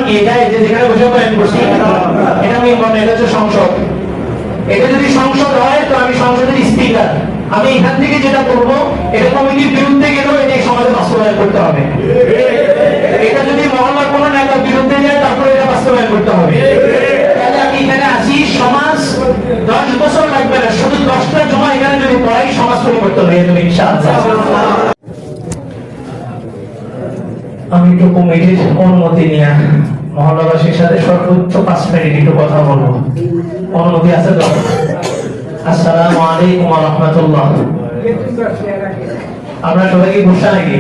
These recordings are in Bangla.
কি এটা এই যে যেখানে বসে বয়ান করছি এটা আমি মনে এটা হচ্ছে সংসদ। এটা যদি সংসদ হয় তো আমি সংসদের স্পিকার। আমি এখান থেকে যেটা করব এটা কমিটির বিরুদ্ধে গেলেও এটা সমাজে বাস্তবায়ন করতে হবে। এটা যদি মহল্লার কোনো নেতার বিরুদ্ধে যায় তারপরে এটা বাস্তবায়ন করতে হবে। তাহলে আমি এখানে আসি, সমাজ 10 বছর লাগবে না, শুধু 10টা জমা এখানে যদি পড়াই সমাজ পরিবর্তন হয়ে যাবে ইনশাআল্লাহ। আমি একটু কমিটির অনুমতি নিয়ে মহল্লাবাসীর সাথে সর্বোচ্চ 5 মিনিট একটু কথা বলবো, অনুমতি আছে তো? আসসালামু আলাইকুম ওয়া রাহমাতুল্লাহ। আপনারা সবাই কি গুসা নাকি?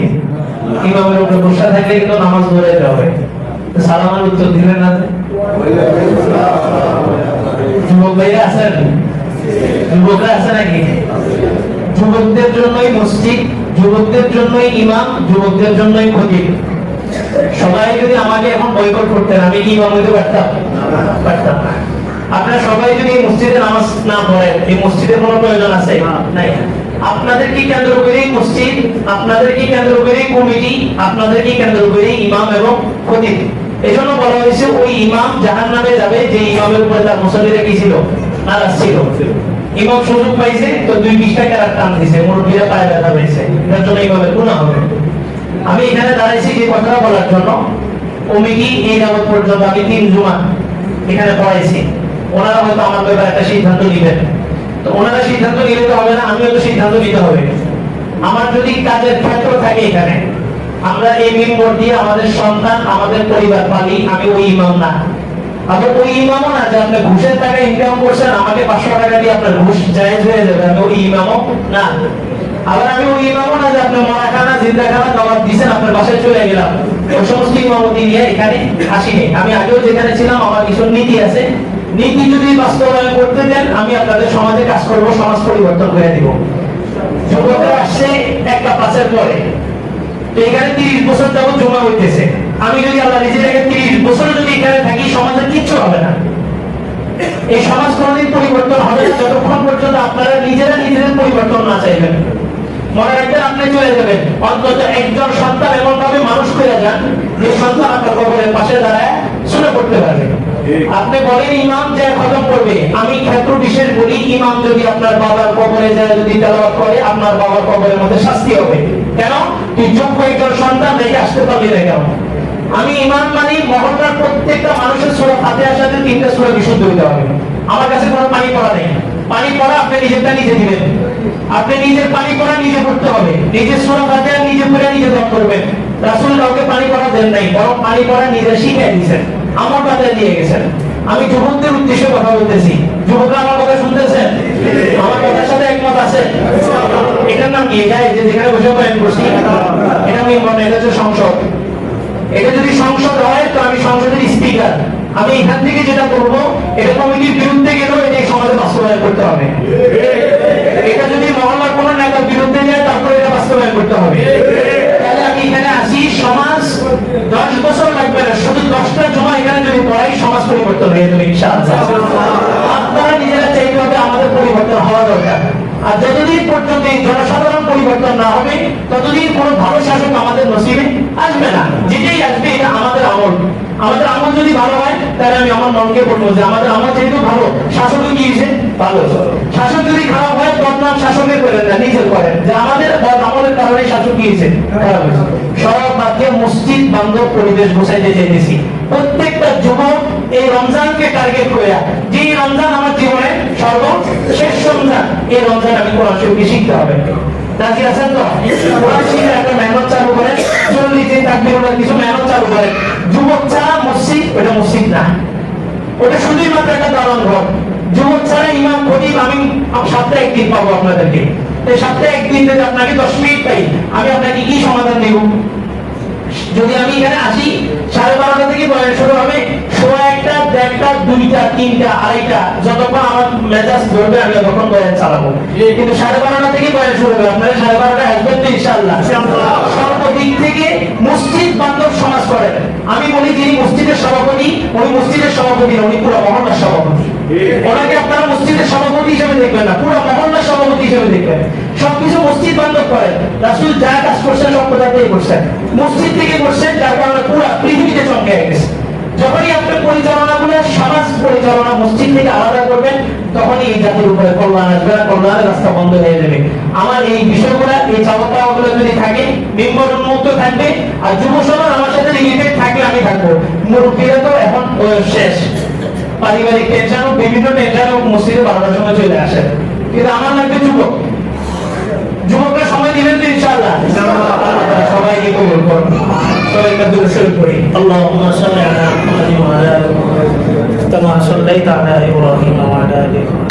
ইমামের উপরে গুসা থাকলে কিন্তু নামাজ ধরাইতে হবে। সালামের উত্তর দিলেন না? যুবক ভাইরা আছেন? যুবকরা আছে নাকি? যুবকদের জন্যই মসজিদ, যুবকদের জন্যই ইমাম, যুবকদের জন্যই খতিব। সবাই যদি আমাকে এখন বয়কট করতেন আমি কি ইমাম হইতে পারতাম? পারতাম না। আপনারা সবাই যদি মসজিদে নামাজ না পড়েন, এই মসজিদের কোনো প্রয়োজন আছে? নাই। আপনাদের কি কেন্দ্র করে মসজিদ, আপনাদের কি কেন্দ্র করে কমিটি, আপনাদের কি কেন্দ্র করে ইমাম এবং খতিব। এই জন্য বলা হয়েছে ওই ইমাম জাহান্নামে যাবে যে ইমামের উপরে তার মুসল্লিরা কি ছিল? নারাজ ছিল। ইমাম সুযোগ পাইছে তো 2 টাকা টান দিছে, মুরব্বীরা পায়ে ব্যথা পেয়েছে, এর জন্য ইমামের গুনাহ হবে। আমি এখানে দাঁড়াইছি যে কথাটা বলার জন্য, কমিটি এই যাবত পর্যন্ত আমি 3 জুমা এখানে পড়াইছি। ওনারা হয়তো আমার ব্যাপারে একটা সিদ্ধান্ত নেবেন, তো ওনারা সিদ্ধান্ত নিলে তো হবে না, আমিও তো সিদ্ধান্ত নিতে হবে। আমার যদি কাজের ক্ষেত্র থাকে এখানে, আমরা এই মেম্বর দিয়ে আমাদের সন্তান আমাদের পরিবার পালি, আমি ওই ইমাম না। আবার ওই ইমামও না যে আপনি ঘুষের টাকা ইনকাম করছেন আমাকে 500 টাকা দিয়ে আপনার ঘুষ জায়েজ হয়ে যাবে, আমি ওই ইমামও না। আবার আমি ওই ইমামও না যে আপনি মরাখানা জিন্দাখানা দাওয়াত দিয়েছেন আপনার বাসায় চলে গেলাম, ওই সমস্ত ইমামতি নিয়ে এখানে আসিনি। আমি আগেও যেখানে ছিলাম আমার কিছু নীতি আছে, নীতি যদি বাস্তবায়ন করতে দেন আমি আপনাদের সমাজে কাজ করব, সমাজ পরিবর্তন করে দিব। যুবকরা আসছে একটা পাঁচের পরে, তো এখানে 30 বছর যাবত জমা হইতেছে। আমি যদি আল্লাহ নিজের 30 বছর যদি এখানে থাকি সমাজের কিচ্ছু হবে না। এই সমাজ কোনোদিন পরিবর্তন হবে না যতক্ষণ পর্যন্ত আপনারা নিজেরা নিজেদের পরিবর্তন না চাইবেন। মনে রাখবেন আপনি চলে যাবেন, অন্তত একজন সন্তান এমন ভাবে মানুষ করে যান যে সন্তান আপনার কবরের পাশে দাঁড়ায় শুনে পড়তে পারবে। আপনি বলেন ইমাম যে খতম করবে, আমি ক্ষেত্র বিশেষ বলি ইমাম যদি আপনার বাবার কবরে যায় যদি তেলাওয়াত করে আপনার বাবার কবরের মধ্যে শাস্তি হবে। কেন? তুই যোগ্য একজন সন্তান রেখে আসতে পারলি না কেন? আমি ইমাম মানে মহল্লার প্রত্যেকটা মানুষের সূরা ফাতিহার সাথে 3টা সূরা বিশুদ্ধ হতে হবে। আমার কাছে কোনো পানি পড়া নেই, পানি পড়া আপনি নিজেরটা নিজে দিবেন। আপনি নিজের পানি পড়া নিজে পড়তে হবে, নিজের সূরা ফাতিহা নিজে পড়ে নিজে দম করবেন। রাসূল কাউকে পানি পড়া দেন নাই, বরং পানি পড়া নিজে শিখিয়ে দিয়েছেন, আমার কথা দিয়ে গেছেন। আমি যুবকদের উদ্দেশ্যে কথা বলতেছি, যুবকরা আমার কথা শুনতেছেন? আমার কথার সাথে একমত আছে? এটার নাম কি? এটা এই যে যেখানে বসে বয়ান করছি এটা আমি মনে এটা হচ্ছে সংসদ। এটা যদি সংসদ হয় তো আমি সংসদের স্পিকার। আমি এখান থেকে যেটা করব এটা কমিটির বিরুদ্ধে গেলেও এটা সমাজে বাস্তবায়ন করতে হবে। এটা যদি মহল্লার কোনো নেতার বিরুদ্ধে যায় তারপরে এটা বাস্তবায়ন করতে হবে। তাহলে আমি এখানে আসি, সমাজ 10 বছর লাগবে না, শুধু 10টা জমা এখানে যদি পড়াই সমাজ পরিবর্তন হয়ে যাবে ইনশাআল্লাহ। আপনারা নিজেরা চাইতে হবে আমাদের পরিবর্তন হওয়া দরকার। আর যতদিন পর্যন্ত এই জনসাধারণ পরিবর্তন না হবে ততদিন কোনো ভালো শাসক আমাদের নসিবে আসবে না। যেটাই আসবে এটা আমাদের আমল। আমাদের আমল যদি ভালো হয় তাহলে আমি আমার মনকে বলবো যে আমাদের আমল যেহেতু ভালো, শাসক কি হয়েছে ভালো। শাসক যদি খারাপ হয় বদনাম শাসকের করেন না, নিজের করেন যে আমাদের আমলের কারণে শাসক কি হয়েছে খারাপ হয়েছে। সব বাদ দিয়ে মসজিদ বান্ধব পরিবেশ বসাইতে চাইতেছি। প্রত্যেকটা যুবক এই রমজানকে টার্গেট করে, যে রমজান আমার জীবনে সর্বশেষ রমজান, এই রমজান আমি কোরআন শরীফ শিখতে হবে। রাজি আছেন তো? কোরআন শিখে একটা মেহনত চালু করেন, 40 দিন তাকবীরের কিছু মেহনত চালু করেন। যুবক ছাড়া মসজিদ ওটা মসজিদ না, ওটা শুধুই মাত্র একটা দালান ঘর। যুবক ছাড়া ইমাম খতিব আমি সপ্তাহে 1 দিন পাবো আপনাদেরকে। এই সপ্তাহে 1 দিন যদি আপনাকে 10 মিনিট পাই আমি আপনাকে কি সমাধান দেব? যদি আমি এখানে আসি 12:30 থেকে বয়ান শুরু হবে, 1:15, 1:30, 2টা, 3টা, 2:30 যতক্ষণ আমার মেজাজ ধরবে আমি ততক্ষণ বয়ান চালাবো। কিন্তু 12:30 থেকে বয়ান শুরু হবে, আপনারা 12:30 আসবেন তো ইনশাআল্লাহ। সর্বদিক থেকে মসজিদ বান্ধব সমাজ করেন। আমি বলি যিনি মসজিদের সভাপতি উনি মসজিদের সভাপতি না, উনি পুরো মহল্লার সভাপতি। ওনাকে আপনারা মসজিদের সভাপতি হিসেবে দেখবেন না, পুরো মহল্লার সভাপতি হিসেবে দেখবেন। সবকিছু মসজিদ বান্ধব করেন। রাসূল যা কাজ করছেন সব কোথা থেকে করছেন? মসজিদ থেকে করছেন, যার কারণে পুরো পৃথিবীতে চমকে গেছে। পরিচালনা মসজিদ থেকে আলাদা করবেন, তখনই এই জাতির উপরে কল্যাণ আসবে, কল্যাণের রাস্তা বন্ধ হয়ে যাবে। আমার এই বিষয়গুলো, এই চাওয়া-পাওয়াগুলো যদি থাকে, মেম্বার উন্মুক্ত থাকবে, আর যুব সমাজ আমার সাথে রিলেটেড থাকলে আমি থাকবো। মুরব্বীরা তো এখন শেষ, পারিবারিক টেনশন, বিভিন্ন টেনশন মসজিদে বাড়ানোর সময় চলে আসে, কিন্তু আমার লাগবে যুবক। যুবকরা সময় দিবেন তো ইনশাআল্লাহ? সবাইকে কবুল করুন। সবাইকে দূরে শুরু করি। আল্লাহুম্মা সাল্লি আলা মুহাম্মাদিন ওয়া আলা আলি মুহাম্মাদ কামা সাল্লাইতা আলা ইব্রাহিম ওয়া আলা আলি ইব্রাহিম